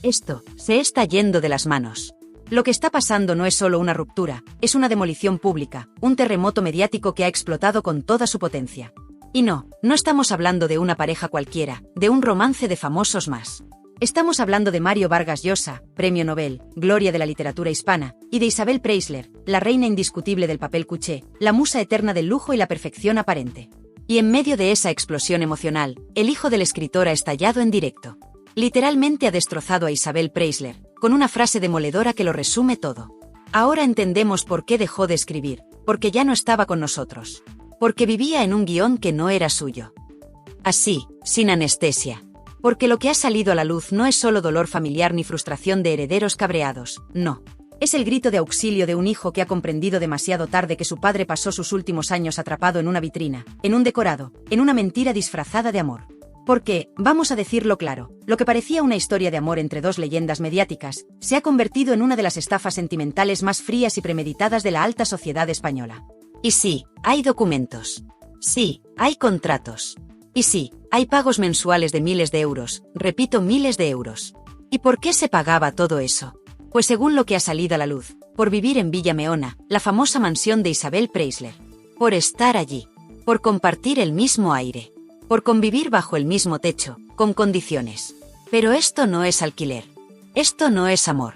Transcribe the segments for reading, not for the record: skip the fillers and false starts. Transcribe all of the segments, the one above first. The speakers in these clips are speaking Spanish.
Esto se está yendo de las manos. Lo que está pasando no es solo una ruptura, es una demolición pública, un terremoto mediático que ha explotado con toda su potencia. Y no estamos hablando de una pareja cualquiera, de un romance de famosos más. Estamos hablando de Mario Vargas Llosa, Premio Nobel, gloria de la literatura hispana, y de Isabel Preisler, la reina indiscutible del papel cuché, la musa eterna del lujo y la perfección aparente. Y en medio de esa explosión emocional, el hijo del escritor ha estallado en directo. Literalmente ha destrozado a Isabel Preisler, con una frase demoledora que lo resume todo. Ahora entendemos por qué dejó de escribir, porque ya no estaba con nosotros. Porque vivía en un guión que no era suyo. Así, sin anestesia. Porque lo que ha salido a la luz no es solo dolor familiar ni frustración de herederos cabreados, no. Es el grito de auxilio de un hijo que ha comprendido demasiado tarde que su padre pasó sus últimos años atrapado en una vitrina, en un decorado, en una mentira disfrazada de amor. Porque, vamos a decirlo claro, lo que parecía una historia de amor entre dos leyendas mediáticas, se ha convertido en una de las estafas sentimentales más frías y premeditadas de la alta sociedad española. Y sí, hay documentos. Sí, hay contratos. Y sí, hay pagos mensuales de miles de euros, repito, miles de euros. ¿Y por qué se pagaba todo eso? Pues según lo que ha salido a la luz, por vivir en Villa Meona, la famosa mansión de Isabel Preisler. Por estar allí. Por compartir el mismo aire. Por convivir bajo el mismo techo, con condiciones. Pero esto no es alquiler. Esto no es amor.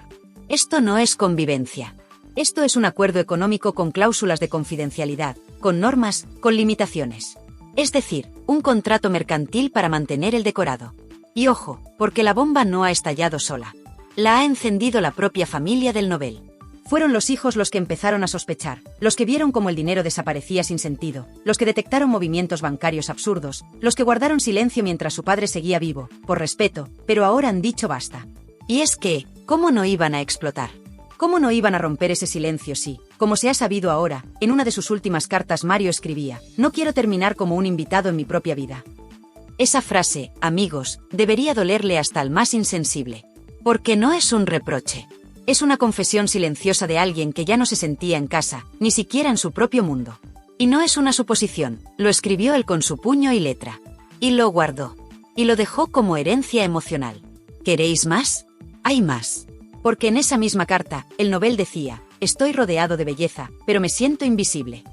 Esto no es convivencia. Esto es un acuerdo económico con cláusulas de confidencialidad, con normas, con limitaciones. Es decir, un contrato mercantil para mantener el decorado. Y ojo, porque la bomba no ha estallado sola. La ha encendido la propia familia del Nobel. Fueron los hijos los que empezaron a sospechar, los que vieron cómo el dinero desaparecía sin sentido, los que detectaron movimientos bancarios absurdos, los que guardaron silencio mientras su padre seguía vivo, por respeto, pero ahora han dicho basta. Y es que, ¿cómo no iban a explotar? ¿Cómo no iban a romper ese silencio si, como se ha sabido ahora, en una de sus últimas cartas Mario escribía, no quiero terminar como un invitado en mi propia vida? Esa frase, amigos, debería dolerle hasta al más insensible. Porque no es un reproche. Es una confesión silenciosa de alguien que ya no se sentía en casa, ni siquiera en su propio mundo. Y no es una suposición, lo escribió él con su puño y letra. Y lo guardó. Y lo dejó como herencia emocional. ¿Queréis más? Hay más. Porque en esa misma carta, el Nobel decía, estoy rodeado de belleza, pero me siento invisible.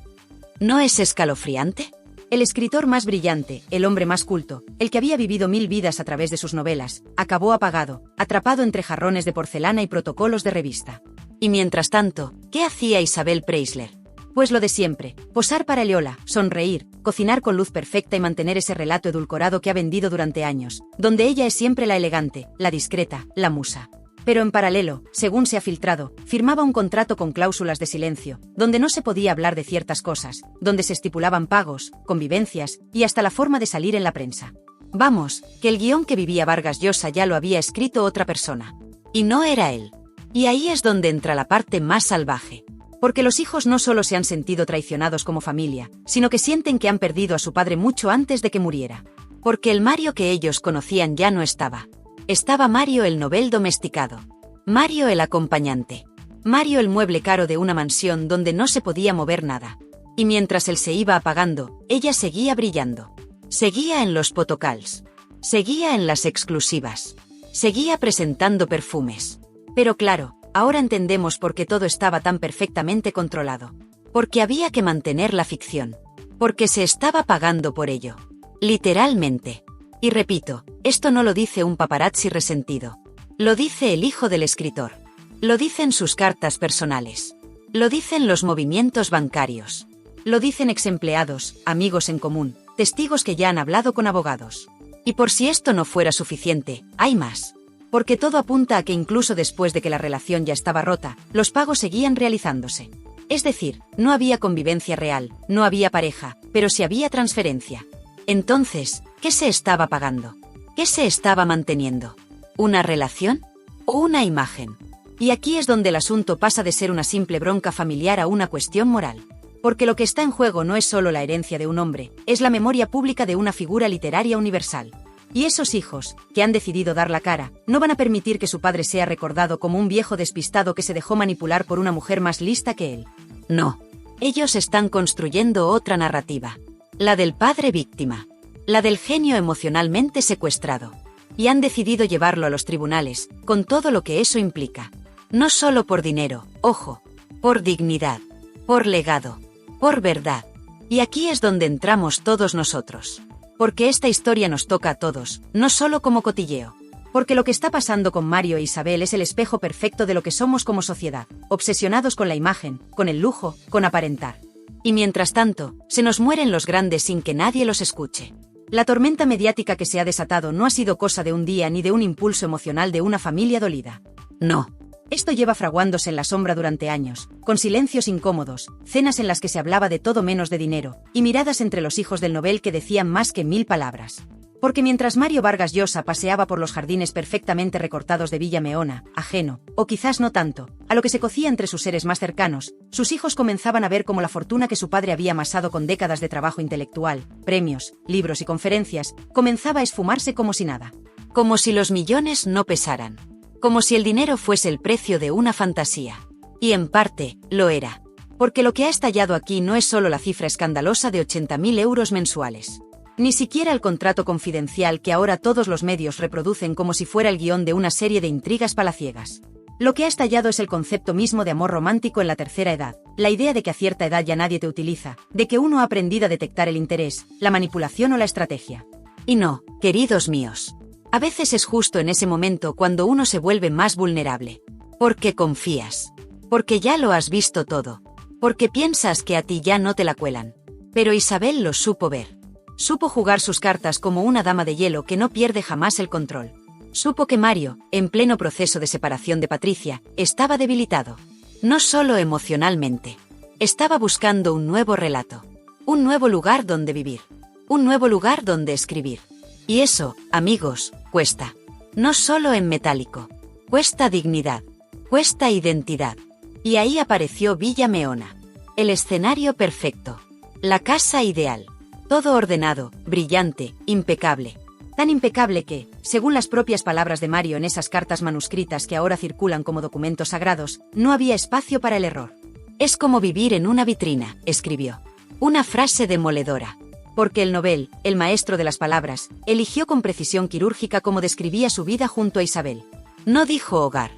¿No es escalofriante? El escritor más brillante, el hombre más culto, el que había vivido 1000 vidas a través de sus novelas, acabó apagado, atrapado entre jarrones de porcelana y protocolos de revista. Y mientras tanto, ¿qué hacía Isabel Preisler? Pues lo de siempre, posar para Leola, sonreír, cocinar con luz perfecta y mantener ese relato edulcorado que ha vendido durante años, donde ella es siempre la elegante, la discreta, la musa. Pero en paralelo, según se ha filtrado, firmaba un contrato con cláusulas de silencio, donde no se podía hablar de ciertas cosas, donde se estipulaban pagos, convivencias, y hasta la forma de salir en la prensa. Vamos, que el guión que vivía Vargas Llosa ya lo había escrito otra persona. Y no era él. Y ahí es donde entra la parte más salvaje. Porque los hijos no solo se han sentido traicionados como familia, sino que sienten que han perdido a su padre mucho antes de que muriera. Porque el Mario que ellos conocían ya no estaba. Estaba Mario el Nobel domesticado. Mario el acompañante. Mario el mueble caro de una mansión donde no se podía mover nada. Y mientras él se iba apagando, ella seguía brillando. Seguía en los photocalls. Seguía en las exclusivas. Seguía presentando perfumes. Pero claro, ahora entendemos por qué todo estaba tan perfectamente controlado. Porque había que mantener la ficción. Porque se estaba pagando por ello. Literalmente. Y repito, esto no lo dice un paparazzi resentido. Lo dice el hijo del escritor. Lo dicen sus cartas personales. Lo dicen los movimientos bancarios. Lo dicen exempleados, amigos en común, testigos que ya han hablado con abogados. Y por si esto no fuera suficiente, hay más. Porque todo apunta a que incluso después de que la relación ya estaba rota, los pagos seguían realizándose. Es decir, no había convivencia real, no había pareja, pero sí había transferencia. Entonces, ¿qué se estaba pagando? ¿Qué se estaba manteniendo? ¿Una relación? ¿O una imagen? Y aquí es donde el asunto pasa de ser una simple bronca familiar a una cuestión moral. Porque lo que está en juego no es solo la herencia de un hombre, es la memoria pública de una figura literaria universal. Y esos hijos, que han decidido dar la cara, no van a permitir que su padre sea recordado como un viejo despistado que se dejó manipular por una mujer más lista que él. No. Ellos están construyendo otra narrativa. La del padre víctima. La del genio emocionalmente secuestrado. Y han decidido llevarlo a los tribunales, con todo lo que eso implica. No solo por dinero, ojo, por dignidad, por legado, por verdad. Y aquí es donde entramos todos nosotros. Porque esta historia nos toca a todos, no solo como cotilleo. Porque lo que está pasando con Mario e Isabel es el espejo perfecto de lo que somos como sociedad, obsesionados con la imagen, con el lujo, con aparentar. Y mientras tanto, se nos mueren los grandes sin que nadie los escuche. La tormenta mediática que se ha desatado no ha sido cosa de un día ni de un impulso emocional de una familia dolida. No. Esto lleva fraguándose en la sombra durante años, con silencios incómodos, cenas en las que se hablaba de todo menos de dinero, y miradas entre los hijos del Nobel que decían más que 1000 palabras. Porque mientras Mario Vargas Llosa paseaba por los jardines perfectamente recortados de Villa Meona, ajeno, o quizás no tanto, a lo que se cocía entre sus seres más cercanos, sus hijos comenzaban a ver cómo la fortuna que su padre había amasado con décadas de trabajo intelectual, premios, libros y conferencias, comenzaba a esfumarse como si nada. Como si los millones no pesaran. Como si el dinero fuese el precio de una fantasía. Y en parte, lo era. Porque lo que ha estallado aquí no es solo la cifra escandalosa de 80.000 euros mensuales. Ni siquiera el contrato confidencial que ahora todos los medios reproducen como si fuera el guión de una serie de intrigas palaciegas. Lo que ha estallado es el concepto mismo de amor romántico en la tercera edad, la idea de que a cierta edad ya nadie te utiliza, de que uno ha aprendido a detectar el interés, la manipulación o la estrategia. Y no, queridos míos. A veces es justo en ese momento cuando uno se vuelve más vulnerable. Porque confías. Porque ya lo has visto todo. Porque piensas que a ti ya no te la cuelan. Pero Isabel lo supo ver. Supo jugar sus cartas como una dama de hielo que no pierde jamás el control. Supo que Mario, en pleno proceso de separación de Patricia, estaba debilitado. No solo emocionalmente. Estaba buscando un nuevo relato. Un nuevo lugar donde vivir. Un nuevo lugar donde escribir. Y eso, amigos, cuesta. No solo en metálico. Cuesta dignidad. Cuesta identidad. Y ahí apareció Villa Meona. El escenario perfecto. La casa ideal. Todo ordenado, brillante, impecable. Tan impecable que, según las propias palabras de Mario en esas cartas manuscritas que ahora circulan como documentos sagrados, no había espacio para el error. Es como vivir en una vitrina, escribió. Una frase demoledora. Porque el Nobel, el maestro de las palabras, eligió con precisión quirúrgica cómo describía su vida junto a Isabel. No dijo hogar.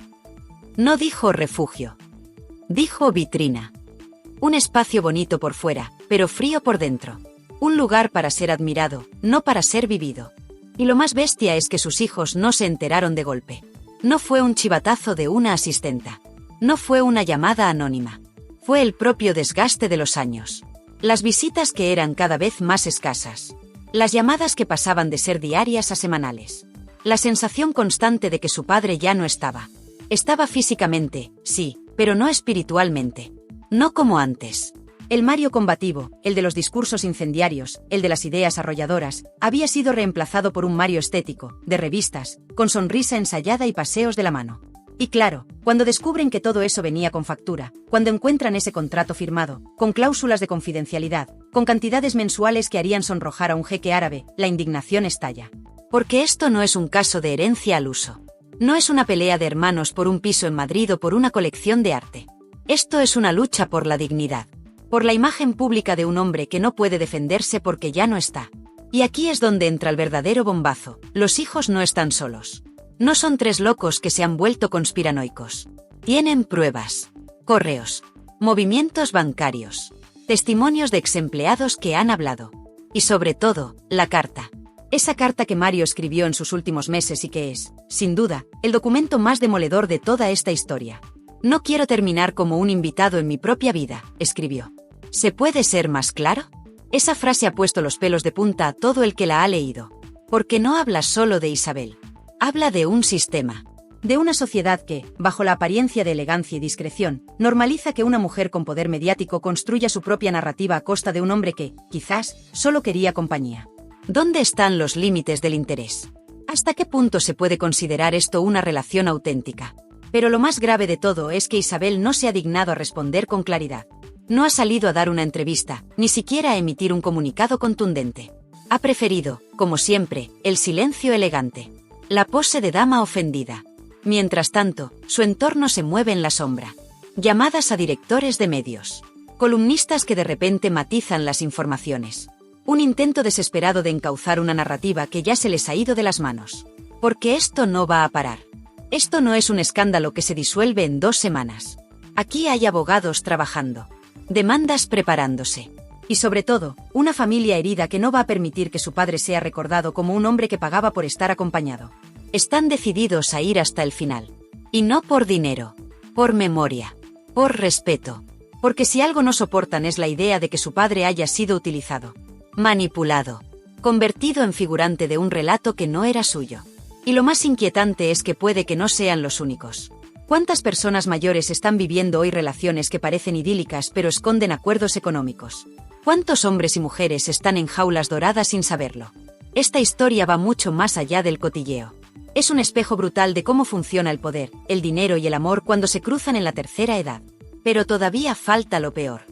No dijo refugio. Dijo vitrina. Un espacio bonito por fuera, pero frío por dentro. Un lugar para ser admirado, no para ser vivido. Y lo más bestia es que sus hijos no se enteraron de golpe. No fue un chivatazo de una asistenta. No fue una llamada anónima. Fue el propio desgaste de los años. Las visitas que eran cada vez más escasas. Las llamadas que pasaban de ser diarias a semanales. La sensación constante de que su padre ya no estaba. Estaba físicamente, sí, pero no espiritualmente. No como antes. El Mario combativo, el de los discursos incendiarios, el de las ideas arrolladoras, había sido reemplazado por un Mario estético, de revistas, con sonrisa ensayada y paseos de la mano. Y claro, cuando descubren que todo eso venía con factura, cuando encuentran ese contrato firmado, con cláusulas de confidencialidad, con cantidades mensuales que harían sonrojar a un jeque árabe, la indignación estalla. Porque esto no es un caso de herencia al uso. No es una pelea de hermanos por un piso en Madrid o por una colección de arte. Esto es una lucha por la dignidad. Por la imagen pública de un hombre que no puede defenderse porque ya no está. Y aquí es donde entra el verdadero bombazo. Los hijos no están solos. No son tres locos que se han vuelto conspiranoicos. Tienen pruebas. Correos. Movimientos bancarios. Testimonios de exempleados que han hablado. Y sobre todo, la carta. Esa carta que Mario escribió en sus últimos meses y que es, sin duda, el documento más demoledor de toda esta historia. No quiero terminar como un invitado en mi propia vida, escribió. ¿Se puede ser más claro? Esa frase ha puesto los pelos de punta a todo el que la ha leído. Porque no habla solo de Isabel. Habla de un sistema. De una sociedad que, bajo la apariencia de elegancia y discreción, normaliza que una mujer con poder mediático construya su propia narrativa a costa de un hombre que, quizás, solo quería compañía. ¿Dónde están los límites del interés? ¿Hasta qué punto se puede considerar esto una relación auténtica? Pero lo más grave de todo es que Isabel no se ha dignado a responder con claridad. No ha salido a dar una entrevista, ni siquiera a emitir un comunicado contundente. Ha preferido, como siempre, el silencio elegante. La pose de dama ofendida. Mientras tanto, su entorno se mueve en la sombra. Llamadas a directores de medios. Columnistas que de repente matizan las informaciones. Un intento desesperado de encauzar una narrativa que ya se les ha ido de las manos. Porque esto no va a parar. Esto no es un escándalo que se disuelve en 2 semanas. Aquí hay abogados trabajando, demandas preparándose. Y sobre todo, una familia herida que no va a permitir que su padre sea recordado como un hombre que pagaba por estar acompañado. Están decididos a ir hasta el final. Y no por dinero, por memoria, por respeto. Porque si algo no soportan es la idea de que su padre haya sido utilizado, manipulado, convertido en figurante de un relato que no era suyo. Y lo más inquietante es que puede que no sean los únicos. ¿Cuántas personas mayores están viviendo hoy relaciones que parecen idílicas pero esconden acuerdos económicos? ¿Cuántos hombres y mujeres están en jaulas doradas sin saberlo? Esta historia va mucho más allá del cotilleo. Es un espejo brutal de cómo funciona el poder, el dinero y el amor cuando se cruzan en la tercera edad. Pero todavía falta lo peor.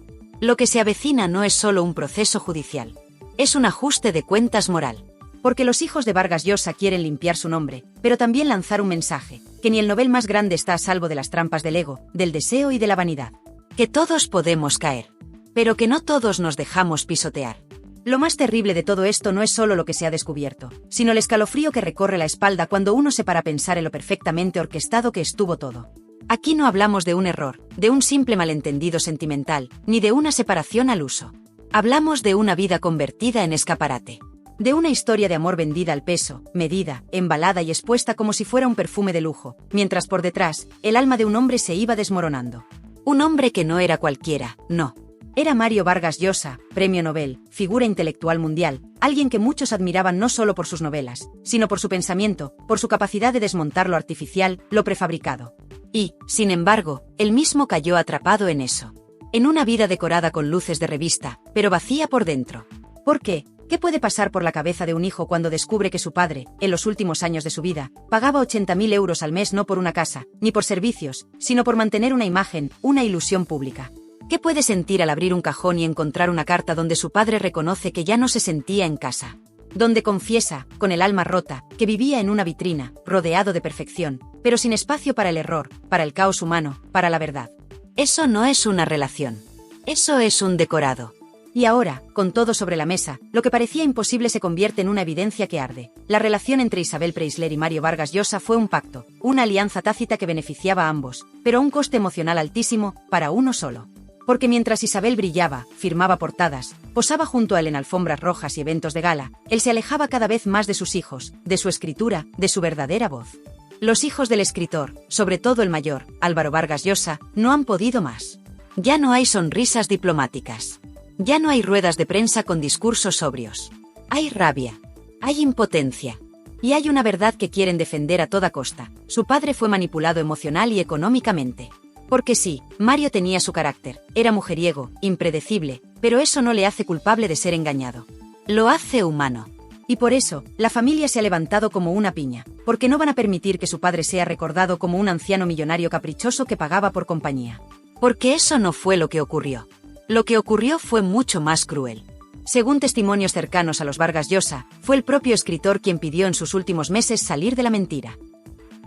Lo que se avecina no es solo un proceso judicial. Es un ajuste de cuentas moral. Porque los hijos de Vargas Llosa quieren limpiar su nombre, pero también lanzar un mensaje, que ni el Nobel más grande está a salvo de las trampas del ego, del deseo y de la vanidad. Que todos podemos caer. Pero que no todos nos dejamos pisotear. Lo más terrible de todo esto no es solo lo que se ha descubierto, sino el escalofrío que recorre la espalda cuando uno se para a pensar en lo perfectamente orquestado que estuvo todo. Aquí no hablamos de un error, de un simple malentendido sentimental, ni de una separación al uso. Hablamos de una vida convertida en escaparate. De una historia de amor vendida al peso, medida, embalada y expuesta como si fuera un perfume de lujo, mientras por detrás, el alma de un hombre se iba desmoronando. Un hombre que no era cualquiera, no. Era Mario Vargas Llosa, premio Nobel, figura intelectual mundial, alguien que muchos admiraban no solo por sus novelas, sino por su pensamiento, por su capacidad de desmontar lo artificial, lo prefabricado. Y, sin embargo, él mismo cayó atrapado en eso. En una vida decorada con luces de revista, pero vacía por dentro. ¿Por qué? ¿Qué puede pasar por la cabeza de un hijo cuando descubre que su padre, en los últimos años de su vida, pagaba 80.000 euros al mes no por una casa, ni por servicios, sino por mantener una imagen, una ilusión pública? ¿Qué puede sentir al abrir un cajón y encontrar una carta donde su padre reconoce que ya no se sentía en casa? Donde confiesa, con el alma rota, que vivía en una vitrina, rodeado de perfección, pero sin espacio para el error, para el caos humano, para la verdad. Eso no es una relación. Eso es un decorado. Y ahora, con todo sobre la mesa, lo que parecía imposible se convierte en una evidencia que arde. La relación entre Isabel Preisler y Mario Vargas Llosa fue un pacto, una alianza tácita que beneficiaba a ambos, pero a un coste emocional altísimo, para uno solo. Porque mientras Isabel brillaba, firmaba portadas, posaba junto a él en alfombras rojas y eventos de gala, él se alejaba cada vez más de sus hijos, de su escritura, de su verdadera voz. Los hijos del escritor, sobre todo el mayor, Álvaro Vargas Llosa, no han podido más. Ya no hay sonrisas diplomáticas. Ya no hay ruedas de prensa con discursos sobrios. Hay rabia. Hay impotencia. Y hay una verdad que quieren defender a toda costa. Su padre fue manipulado emocional y económicamente. Porque sí, Mario tenía su carácter, era mujeriego, impredecible, pero eso no le hace culpable de ser engañado. Lo hace humano. Y por eso, la familia se ha levantado como una piña, porque no van a permitir que su padre sea recordado como un anciano millonario caprichoso que pagaba por compañía. Porque eso no fue lo que ocurrió. Lo que ocurrió fue mucho más cruel. Según testimonios cercanos a los Vargas Llosa, fue el propio escritor quien pidió en sus últimos meses salir de la mentira.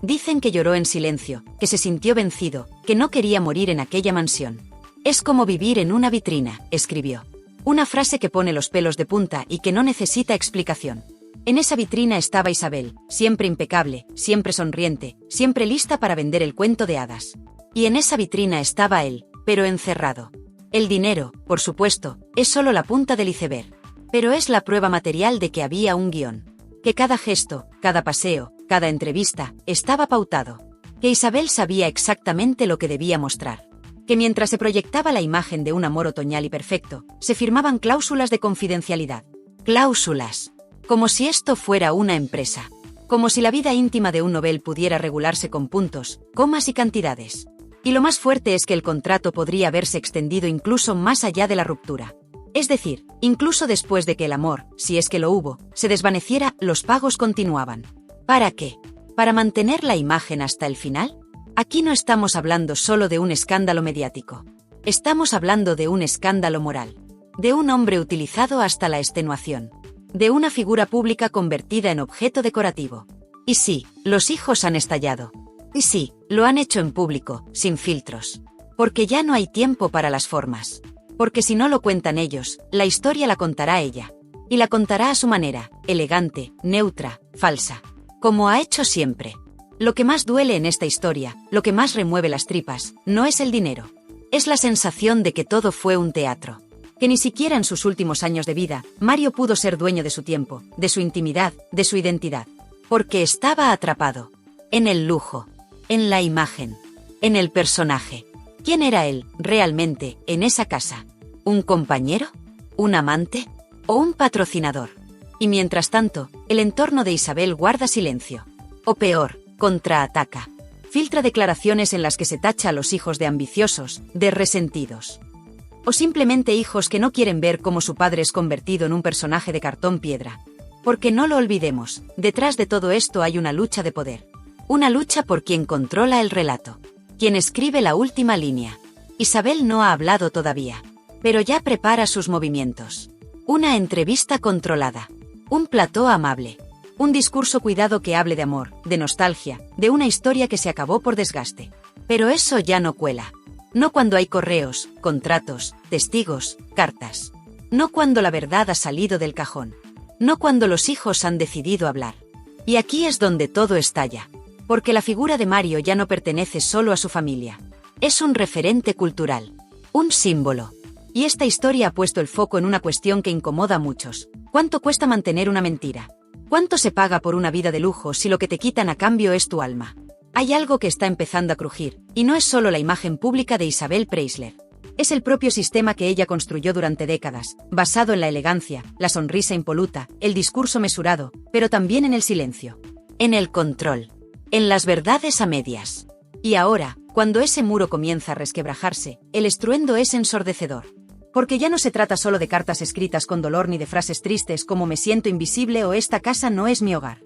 Dicen que lloró en silencio, que se sintió vencido, que no quería morir en aquella mansión. Es como vivir en una vitrina, escribió. Una frase que pone los pelos de punta y que no necesita explicación. En esa vitrina estaba Isabel, siempre impecable, siempre sonriente, siempre lista para vender el cuento de hadas. Y en esa vitrina estaba él, pero encerrado. El dinero, por supuesto, es solo la punta del iceberg. Pero es la prueba material de que había un guión. Que cada gesto, cada paseo, cada entrevista, estaba pautado. Que Isabel sabía exactamente lo que debía mostrar. Que mientras se proyectaba la imagen de un amor otoñal y perfecto, se firmaban cláusulas de confidencialidad. Cláusulas. Como si esto fuera una empresa. Como si la vida íntima de un Nobel pudiera regularse con puntos, comas y cantidades. Y lo más fuerte es que el contrato podría haberse extendido incluso más allá de la ruptura. Es decir, incluso después de que el amor, si es que lo hubo, se desvaneciera, los pagos continuaban. ¿Para qué? ¿Para mantener la imagen hasta el final? Aquí no estamos hablando solo de un escándalo mediático. Estamos hablando de un escándalo moral. De un hombre utilizado hasta la extenuación. De una figura pública convertida en objeto decorativo. Y sí, los hijos han estallado. Y sí, lo han hecho en público, sin filtros. Porque ya no hay tiempo para las formas. Porque si no lo cuentan ellos, la historia la contará ella. Y la contará a su manera, elegante, neutra, falsa. Como ha hecho siempre. Lo que más duele en esta historia, lo que más remueve las tripas, no es el dinero. Es la sensación de que todo fue un teatro. Que ni siquiera en sus últimos años de vida, Mario pudo ser dueño de su tiempo, de su intimidad, de su identidad. Porque estaba atrapado. En el lujo. En la imagen. En el personaje. ¿Quién era él, realmente, en esa casa? ¿Un compañero? ¿Un amante? ¿O un patrocinador? Y mientras tanto, el entorno de Isabel guarda silencio. O peor, contraataca. Filtra declaraciones en las que se tacha a los hijos de ambiciosos, de resentidos. O simplemente hijos que no quieren ver cómo su padre es convertido en un personaje de cartón piedra. Porque no lo olvidemos, detrás de todo esto hay una lucha de poder. Una lucha por quien controla el relato. Quien escribe la última línea. Isabel no ha hablado todavía. Pero ya prepara sus movimientos. Una entrevista controlada. Un plató amable. Un discurso cuidado que hable de amor, de nostalgia, de una historia que se acabó por desgaste. Pero eso ya no cuela. No cuando hay correos, contratos, testigos, cartas. No cuando la verdad ha salido del cajón. No cuando los hijos han decidido hablar. Y aquí es donde todo estalla. Porque la figura de Mario ya no pertenece solo a su familia. Es un referente cultural. Un símbolo. Y esta historia ha puesto el foco en una cuestión que incomoda a muchos. ¿Cuánto cuesta mantener una mentira? ¿Cuánto se paga por una vida de lujo si lo que te quitan a cambio es tu alma? Hay algo que está empezando a crujir, y no es solo la imagen pública de Isabel Preisler. Es el propio sistema que ella construyó durante décadas, basado en la elegancia, la sonrisa impoluta, el discurso mesurado, pero también en el silencio. En el control. En las verdades a medias. Y ahora, cuando ese muro comienza a resquebrajarse, el estruendo es ensordecedor. Porque ya no se trata solo de cartas escritas con dolor ni de frases tristes como me siento invisible o esta casa no es mi hogar.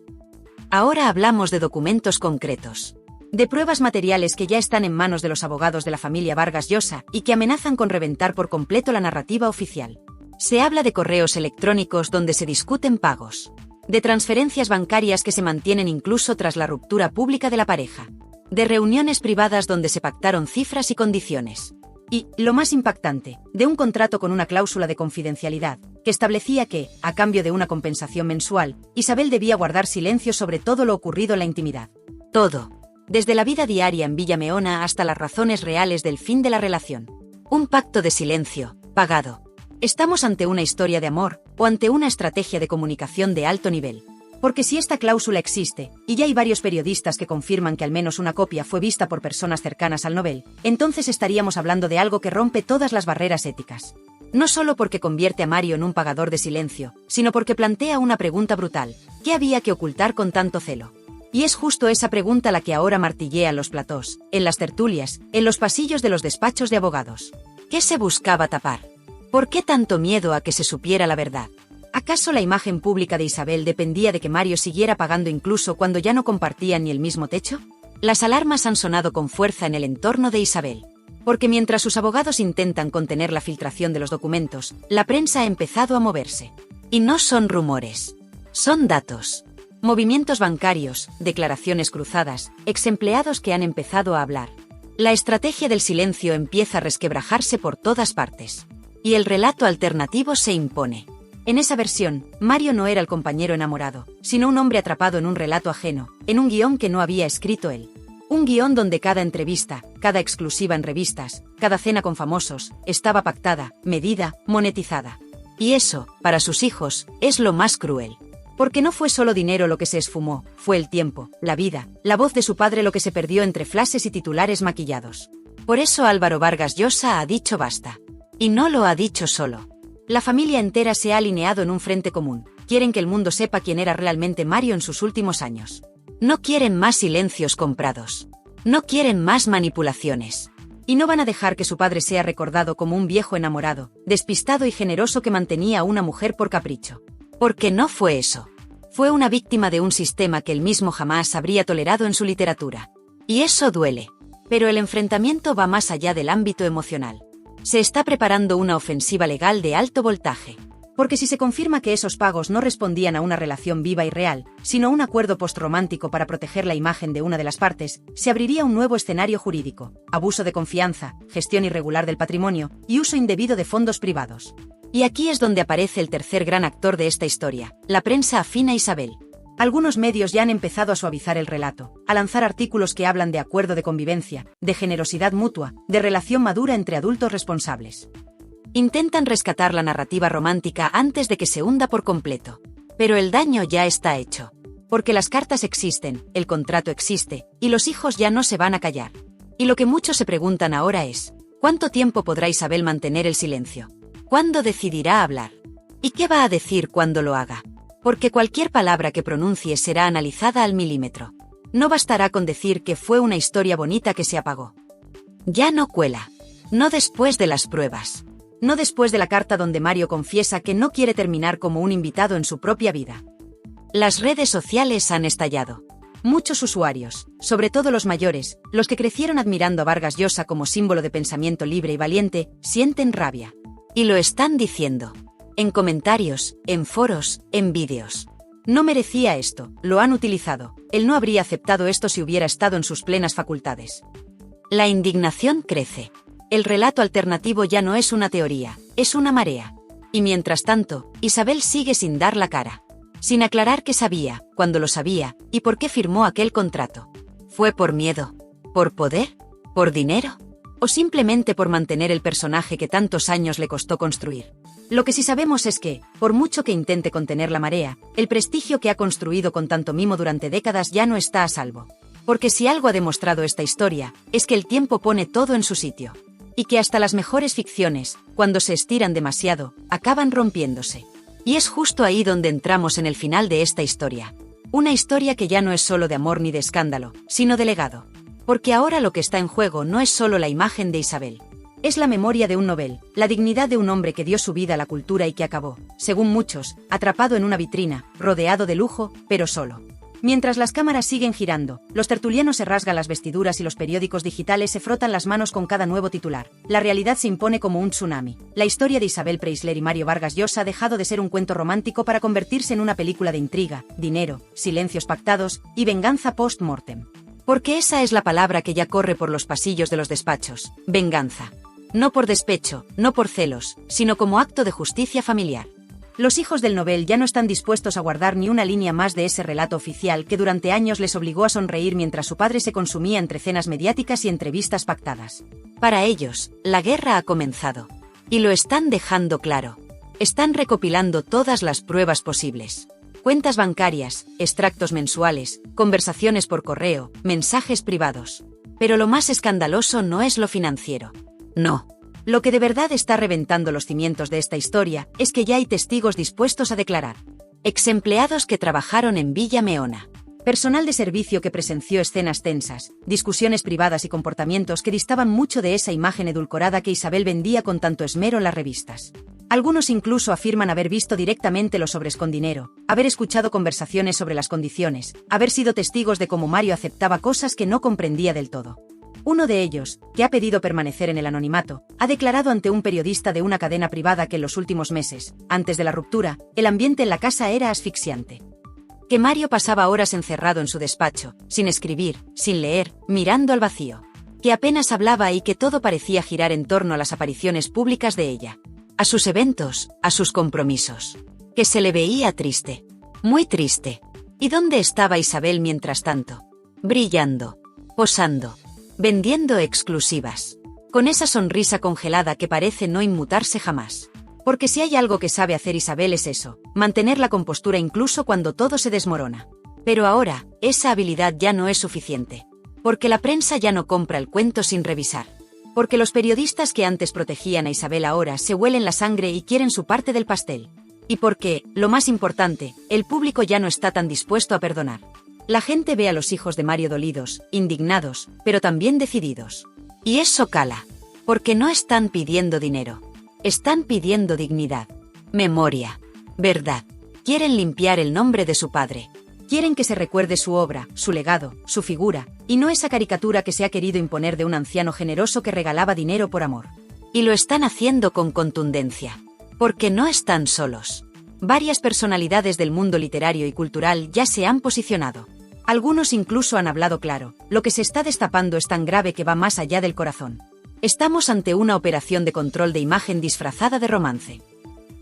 Ahora hablamos de documentos concretos. De pruebas materiales que ya están en manos de los abogados de la familia Vargas Llosa y que amenazan con reventar por completo la narrativa oficial. Se habla de correos electrónicos donde se discuten pagos. De transferencias bancarias que se mantienen incluso tras la ruptura pública de la pareja. De reuniones privadas donde se pactaron cifras y condiciones. Y, lo más impactante, de un contrato con una cláusula de confidencialidad, que establecía que, a cambio de una compensación mensual, Isabel debía guardar silencio sobre todo lo ocurrido en la intimidad. Todo. Desde la vida diaria en Villa Meona hasta las razones reales del fin de la relación. Un pacto de silencio, pagado. ¿Estamos ante una historia de amor, o ante una estrategia de comunicación de alto nivel? Porque si esta cláusula existe, y ya hay varios periodistas que confirman que al menos una copia fue vista por personas cercanas al Nobel, entonces estaríamos hablando de algo que rompe todas las barreras éticas. No solo porque convierte a Mario en un pagador de silencio, sino porque plantea una pregunta brutal. ¿Qué había que ocultar con tanto celo? Y es justo esa pregunta la que ahora martillea en los platós, en las tertulias, en los pasillos de los despachos de abogados. ¿Qué se buscaba tapar? ¿Por qué tanto miedo a que se supiera la verdad? ¿Acaso la imagen pública de Isabel dependía de que Mario siguiera pagando incluso cuando ya no compartían ni el mismo techo? Las alarmas han sonado con fuerza en el entorno de Isabel. Porque mientras sus abogados intentan contener la filtración de los documentos, la prensa ha empezado a moverse. Y no son rumores. Son datos. Movimientos bancarios, declaraciones cruzadas, exempleados que han empezado a hablar. La estrategia del silencio empieza a resquebrajarse por todas partes. Y el relato alternativo se impone. En esa versión, Mario no era el compañero enamorado, sino un hombre atrapado en un relato ajeno, en un guión que no había escrito él. Un guión donde cada entrevista, cada exclusiva en revistas, cada cena con famosos, estaba pactada, medida, monetizada. Y eso, para sus hijos, es lo más cruel. Porque no fue solo dinero lo que se esfumó, fue el tiempo, la vida, la voz de su padre lo que se perdió entre flashes y titulares maquillados. Por eso Álvaro Vargas Llosa ha dicho basta. Y no lo ha dicho solo. La familia entera se ha alineado en un frente común. Quieren que el mundo sepa quién era realmente Mario en sus últimos años. No quieren más silencios comprados. No quieren más manipulaciones. Y no van a dejar que su padre sea recordado como un viejo enamorado, despistado y generoso que mantenía a una mujer por capricho. Porque no fue eso. Fue una víctima de un sistema que él mismo jamás habría tolerado en su literatura. Y eso duele. Pero el enfrentamiento va más allá del ámbito emocional. Se está preparando una ofensiva legal de alto voltaje. Porque si se confirma que esos pagos no respondían a una relación viva y real, sino a un acuerdo postromántico para proteger la imagen de una de las partes, se abriría un nuevo escenario jurídico: abuso de confianza, gestión irregular del patrimonio y uso indebido de fondos privados. Y aquí es donde aparece el tercer gran actor de esta historia, la prensa afín a Isabel. Algunos medios ya han empezado a suavizar el relato, a lanzar artículos que hablan de acuerdo de convivencia, de generosidad mutua, de relación madura entre adultos responsables. Intentan rescatar la narrativa romántica antes de que se hunda por completo. Pero el daño ya está hecho. Porque las cartas existen, el contrato existe, y los hijos ya no se van a callar. Y lo que muchos se preguntan ahora es, ¿cuánto tiempo podrá Isabel mantener el silencio? ¿Cuándo decidirá hablar? ¿Y qué va a decir cuando lo haga? Porque cualquier palabra que pronuncie será analizada al milímetro. No bastará con decir que fue una historia bonita que se apagó. Ya no cuela. No después de las pruebas. No después de la carta donde Mario confiesa que no quiere terminar como un invitado en su propia vida. Las redes sociales han estallado. Muchos usuarios, sobre todo los mayores, los que crecieron admirando a Vargas Llosa como símbolo de pensamiento libre y valiente, sienten rabia. Y lo están diciendo. En comentarios, en foros, en vídeos. No merecía esto, lo han utilizado. Él no habría aceptado esto si hubiera estado en sus plenas facultades. La indignación crece. El relato alternativo ya no es una teoría, es una marea. Y mientras tanto, Isabel sigue sin dar la cara. Sin aclarar qué sabía, cuándo lo sabía, y por qué firmó aquel contrato. ¿Fue por miedo? ¿Por poder? ¿Por dinero? ¿O simplemente por mantener el personaje que tantos años le costó construir? Lo que sí sabemos es que, por mucho que intente contener la marea, el prestigio que ha construido con tanto mimo durante décadas ya no está a salvo. Porque si algo ha demostrado esta historia, es que el tiempo pone todo en su sitio. Y que hasta las mejores ficciones, cuando se estiran demasiado, acaban rompiéndose. Y es justo ahí donde entramos en el final de esta historia. Una historia que ya no es solo de amor ni de escándalo, sino de legado. Porque ahora lo que está en juego no es solo la imagen de Isabel. Es la memoria de un Nobel, la dignidad de un hombre que dio su vida a la cultura y que acabó, según muchos, atrapado en una vitrina, rodeado de lujo, pero solo. Mientras las cámaras siguen girando, los tertulianos se rasgan las vestiduras y los periódicos digitales se frotan las manos con cada nuevo titular. La realidad se impone como un tsunami. La historia de Isabel Preisler y Mario Vargas Llosa ha dejado de ser un cuento romántico para convertirse en una película de intriga, dinero, silencios pactados y venganza post-mortem. Porque esa es la palabra que ya corre por los pasillos de los despachos, venganza. No por despecho, no por celos, sino como acto de justicia familiar. Los hijos del Nobel ya no están dispuestos a guardar ni una línea más de ese relato oficial que durante años les obligó a sonreír mientras su padre se consumía entre cenas mediáticas y entrevistas pactadas. Para ellos, la guerra ha comenzado. Y lo están dejando claro. Están recopilando todas las pruebas posibles. Cuentas bancarias, extractos mensuales, conversaciones por correo, mensajes privados. Pero lo más escandaloso no es lo financiero. No. Lo que de verdad está reventando los cimientos de esta historia es que ya hay testigos dispuestos a declarar. Exempleados que trabajaron en Villa Meona. Personal de servicio que presenció escenas tensas, discusiones privadas y comportamientos que distaban mucho de esa imagen edulcorada que Isabel vendía con tanto esmero en las revistas. Algunos incluso afirman haber visto directamente los sobres con dinero, haber escuchado conversaciones sobre las condiciones, haber sido testigos de cómo Mario aceptaba cosas que no comprendía del todo. Uno de ellos, que ha pedido permanecer en el anonimato, ha declarado ante un periodista de una cadena privada que en los últimos meses, antes de la ruptura, el ambiente en la casa era asfixiante. Que Mario pasaba horas encerrado en su despacho, sin escribir, sin leer, mirando al vacío. Que apenas hablaba y que todo parecía girar en torno a las apariciones públicas de ella. A sus eventos, a sus compromisos. Que se le veía triste. Muy triste. ¿Y dónde estaba Isabel mientras tanto? Brillando. Posando. Vendiendo exclusivas. Con esa sonrisa congelada que parece no inmutarse jamás. Porque si hay algo que sabe hacer Isabel es eso, mantener la compostura incluso cuando todo se desmorona. Pero ahora, esa habilidad ya no es suficiente. Porque la prensa ya no compra el cuento sin revisar. Porque los periodistas que antes protegían a Isabel ahora se huelen la sangre y quieren su parte del pastel. Y porque, lo más importante, el público ya no está tan dispuesto a perdonar. La gente ve a los hijos de Mario dolidos, indignados, pero también decididos. Y eso cala. Porque no están pidiendo dinero. Están pidiendo dignidad. Memoria. Verdad. Quieren limpiar el nombre de su padre. Quieren que se recuerde su obra, su legado, su figura, y no esa caricatura que se ha querido imponer de un anciano generoso que regalaba dinero por amor. Y lo están haciendo con contundencia. Porque no están solos. Varias personalidades del mundo literario y cultural ya se han posicionado. Algunos incluso han hablado claro, lo que se está destapando es tan grave que va más allá del corazón. Estamos ante una operación de control de imagen disfrazada de romance.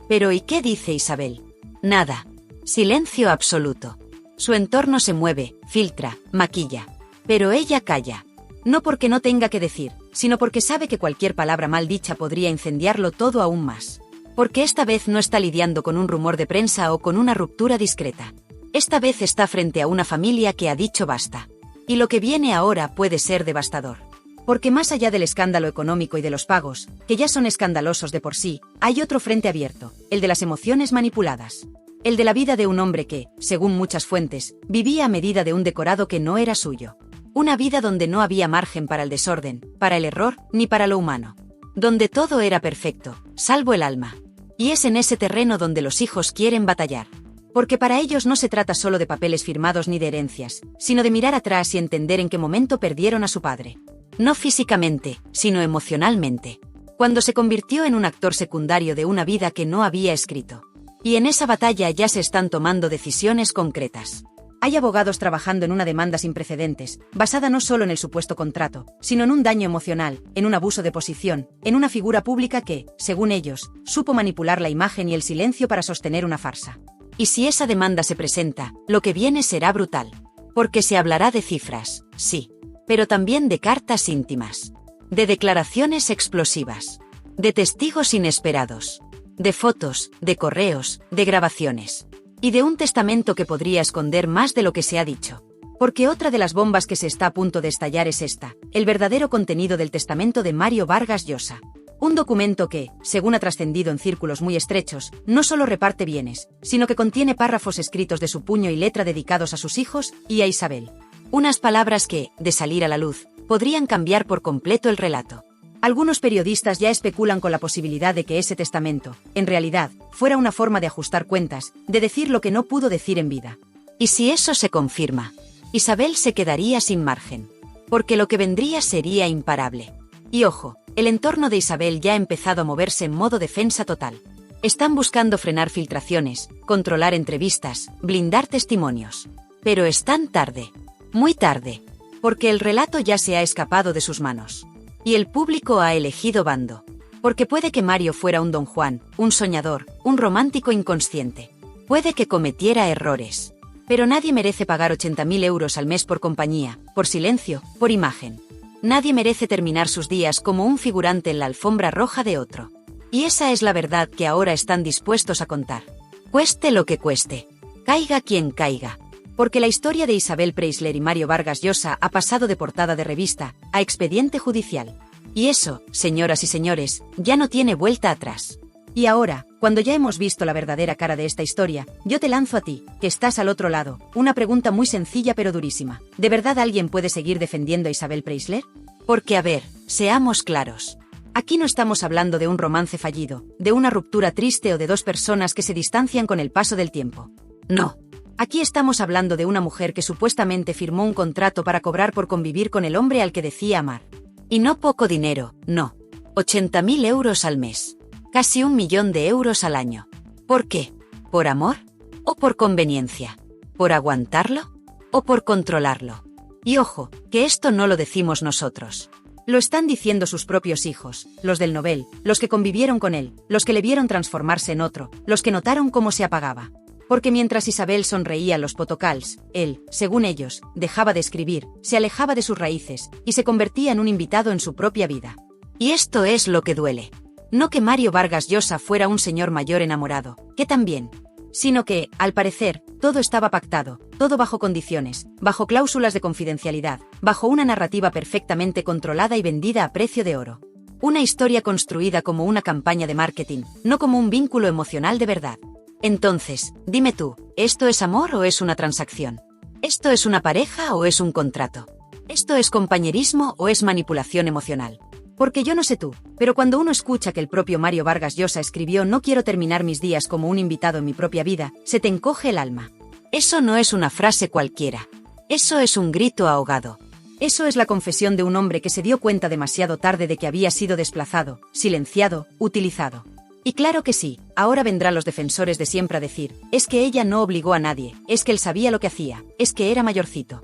Pero ¿y qué dice Isabel? Nada. Silencio absoluto. Su entorno se mueve, filtra, maquilla. Pero ella calla. No porque no tenga que decir, sino porque sabe que cualquier palabra mal dicha podría incendiarlo todo aún más. Porque esta vez no está lidiando con un rumor de prensa o con una ruptura discreta. Esta vez está frente a una familia que ha dicho basta. Y lo que viene ahora puede ser devastador. Porque más allá del escándalo económico y de los pagos, que ya son escandalosos de por sí, hay otro frente abierto, el de las emociones manipuladas. El de la vida de un hombre que, según muchas fuentes, vivía a medida de un decorado que no era suyo. Una vida donde no había margen para el desorden, para el error, ni para lo humano. Donde todo era perfecto, salvo el alma. Y es en ese terreno donde los hijos quieren batallar. Porque para ellos no se trata solo de papeles firmados ni de herencias, sino de mirar atrás y entender en qué momento perdieron a su padre. No físicamente, sino emocionalmente. Cuando se convirtió en un actor secundario de una vida que no había escrito. Y en esa batalla ya se están tomando decisiones concretas. Hay abogados trabajando en una demanda sin precedentes, basada no solo en el supuesto contrato, sino en un daño emocional, en un abuso de posición, en una figura pública que, según ellos, supo manipular la imagen y el silencio para sostener una farsa. Y si esa demanda se presenta, lo que viene será brutal. Porque se hablará de cifras, sí. Pero también de cartas íntimas. De declaraciones explosivas. De testigos inesperados. De fotos, de correos, de grabaciones. Y de un testamento que podría esconder más de lo que se ha dicho. Porque otra de las bombas que se está a punto de estallar es esta, el verdadero contenido del testamento de Mario Vargas Llosa. Un documento que, según ha trascendido en círculos muy estrechos, no solo reparte bienes, sino que contiene párrafos escritos de su puño y letra dedicados a sus hijos y a Isabel. Unas palabras que, de salir a la luz, podrían cambiar por completo el relato. Algunos periodistas ya especulan con la posibilidad de que ese testamento, en realidad, fuera una forma de ajustar cuentas, de decir lo que no pudo decir en vida. Y si eso se confirma, Isabel se quedaría sin margen. Porque lo que vendría sería imparable. Y ojo, el entorno de Isabel ya ha empezado a moverse en modo defensa total. Están buscando frenar filtraciones, controlar entrevistas, blindar testimonios. Pero están tarde. Muy tarde. Porque el relato ya se ha escapado de sus manos. Y el público ha elegido bando. Porque puede que Mario fuera un Don Juan, un soñador, un romántico inconsciente. Puede que cometiera errores. Pero nadie merece pagar 80.000 euros al mes por compañía, por silencio, por imagen. Nadie merece terminar sus días como un figurante en la alfombra roja de otro. Y esa es la verdad que ahora están dispuestos a contar. Cueste lo que cueste. Caiga quien caiga. Porque la historia de Isabel Preisler y Mario Vargas Llosa ha pasado de portada de revista a expediente judicial. Y eso, señoras y señores, ya no tiene vuelta atrás. Y ahora, cuando ya hemos visto la verdadera cara de esta historia, yo te lanzo a ti, que estás al otro lado, una pregunta muy sencilla pero durísima. ¿De verdad alguien puede seguir defendiendo a Isabel Preisler? Porque a ver, seamos claros. Aquí no estamos hablando de un romance fallido, de una ruptura triste o de dos personas que se distancian con el paso del tiempo. No. Aquí estamos hablando de una mujer que supuestamente firmó un contrato para cobrar por convivir con el hombre al que decía amar. Y no poco dinero, no. 80.000 euros al mes. Casi 1 millón de euros al año. ¿Por qué? ¿Por amor? ¿O por conveniencia? ¿Por aguantarlo? ¿O por controlarlo? Y ojo, que esto no lo decimos nosotros. Lo están diciendo sus propios hijos, los del Nobel, los que convivieron con él, los que le vieron transformarse en otro, los que notaron cómo se apagaba. Porque mientras Isabel sonreía a los potocals, él, según ellos, dejaba de escribir, se alejaba de sus raíces, y se convertía en un invitado en su propia vida. Y esto es lo que duele. No que Mario Vargas Llosa fuera un señor mayor enamorado, que también. Sino que, al parecer, todo estaba pactado, todo bajo condiciones, bajo cláusulas de confidencialidad, bajo una narrativa perfectamente controlada y vendida a precio de oro. Una historia construida como una campaña de marketing, no como un vínculo emocional de verdad. Entonces, dime tú, ¿esto es amor o es una transacción? ¿Esto es una pareja o es un contrato? ¿Esto es compañerismo o es manipulación emocional? Porque yo no sé tú, pero cuando uno escucha que el propio Mario Vargas Llosa escribió "No quiero terminar mis días como un invitado en mi propia vida", se te encoge el alma. Eso no es una frase cualquiera. Eso es un grito ahogado. Eso es la confesión de un hombre que se dio cuenta demasiado tarde de que había sido desplazado, silenciado, utilizado. Y claro que sí, ahora vendrán los defensores de siempre a decir, es que ella no obligó a nadie, es que él sabía lo que hacía, es que era mayorcito.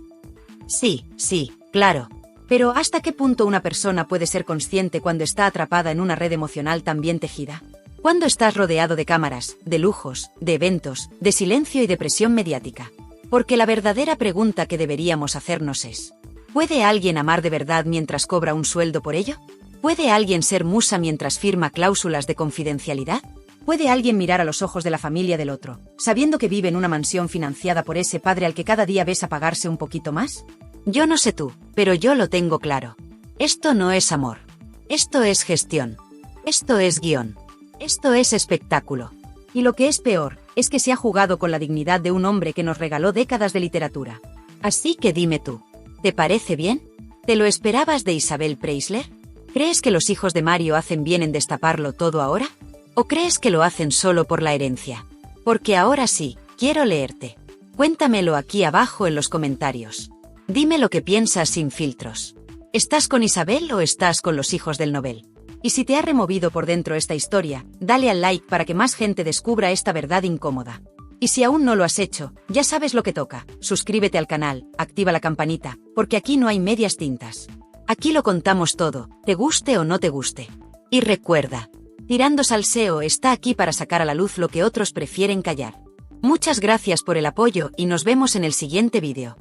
Sí, claro. Pero ¿hasta qué punto una persona puede ser consciente cuando está atrapada en una red emocional tan bien tejida? Cuando estás rodeado de cámaras, de lujos, de eventos, de silencio y de presión mediática. Porque la verdadera pregunta que deberíamos hacernos es: ¿puede alguien amar de verdad mientras cobra un sueldo por ello? ¿Puede alguien ser musa mientras firma cláusulas de confidencialidad? ¿Puede alguien mirar a los ojos de la familia del otro, sabiendo que vive en una mansión financiada por ese padre al que cada día ves apagarse un poquito más? Yo no sé tú, pero yo lo tengo claro. Esto no es amor. Esto es gestión. Esto es guión. Esto es espectáculo. Y lo que es peor, es que se ha jugado con la dignidad de un hombre que nos regaló décadas de literatura. Así que dime tú, ¿te parece bien? ¿Te lo esperabas de Isabel Preisler? ¿Crees que los hijos de Mario hacen bien en destaparlo todo ahora? ¿O crees que lo hacen solo por la herencia? Porque ahora sí, quiero leerte. Cuéntamelo aquí abajo en los comentarios. Dime lo que piensas sin filtros. ¿Estás con Isabel o estás con los hijos del Nobel? Y si te ha removido por dentro esta historia, dale al like para que más gente descubra esta verdad incómoda. Y si aún no lo has hecho, ya sabes lo que toca. Suscríbete al canal, activa la campanita, porque aquí no hay medias tintas. Aquí lo contamos todo, te guste o no te guste. Y recuerda, Tirando Salseo está aquí para sacar a la luz lo que otros prefieren callar. Muchas gracias por el apoyo y nos vemos en el siguiente vídeo.